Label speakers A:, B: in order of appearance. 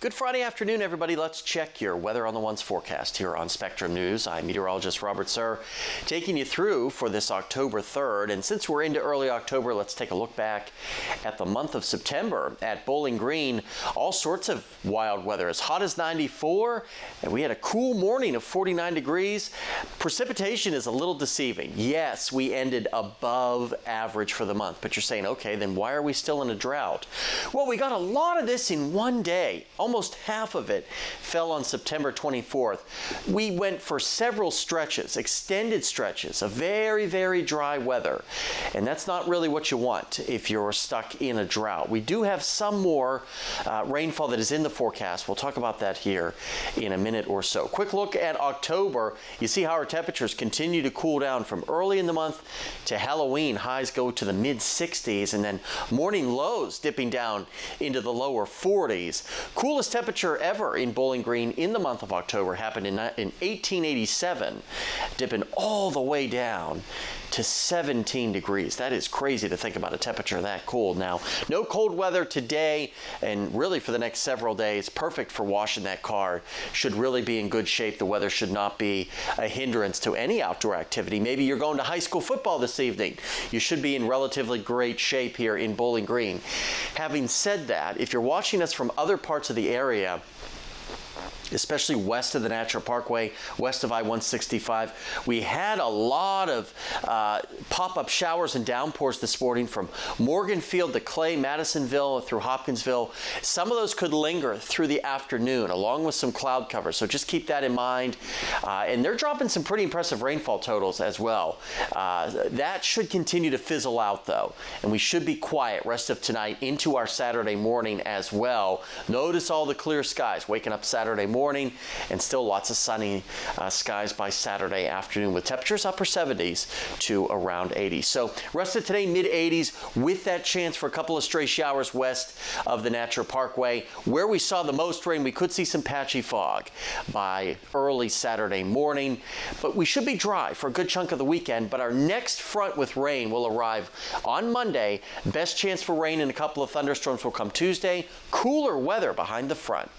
A: Good Friday afternoon, everybody. Let's check your Weather on the Ones forecast here on Spectrum News. I'm meteorologist Robert Suhr, taking you through for this October 3rd. And since we're into early October, let's take a look back at the month of September at Bowling Green. All sorts of wild weather, as hot as 94, and we had a cool morning of 49 degrees. Precipitation is a little deceiving. Yes, we ended above average for the month, but you're saying, okay, then why are we still in a drought? Well, we got a lot of this in one day. Almost half of it fell on September 24th. We went for several stretches, extended stretches of very, very dry weather. And that's not really what you want if you're stuck in a drought. We do have some more rainfall that is in the forecast. We'll talk about that here in a minute or so. Quick look at October. You see how our temperatures continue to cool down from early in the month to Halloween. Highs go to the mid 60s, and then morning lows dipping down into the lower 40s. Coolest temperature ever in Bowling Green in the month of October happened in 1887, dipping all the way down to 17 degrees. That is crazy to think about a temperature that cold. Now, no cold weather today, and really for the next several days. Perfect for washing that car. Should really be in good shape. The weather should not be a hindrance to any outdoor activity. Maybe you're going to high school football this evening. You should be in relatively great shape here in Bowling Green. Having said that, if you're watching us from other parts of the area, especially west of the Natural Parkway, west of I-165. We had a lot of pop-up showers and downpours this morning from Morganfield to Clay, Madisonville, through Hopkinsville. Some of those could linger through the afternoon, along with some cloud cover, so just keep that in mind. And they're dropping some pretty impressive rainfall totals as well. That should continue to fizzle out, though, and we should be quiet rest of tonight into our Saturday morning as well. Notice all the clear skies waking up Saturday morning, and still lots of sunny skies by Saturday afternoon, with temperatures upper 70s to around 80. So rest of today, mid 80s, with that chance for a couple of stray showers west of the Natural Parkway. Where we saw the most rain, we could see some patchy fog by early Saturday morning, but we should be dry for a good chunk of the weekend. But our next front with rain will arrive on Monday. Best chance for rain and a couple of thunderstorms will come Tuesday. Cooler weather behind the front.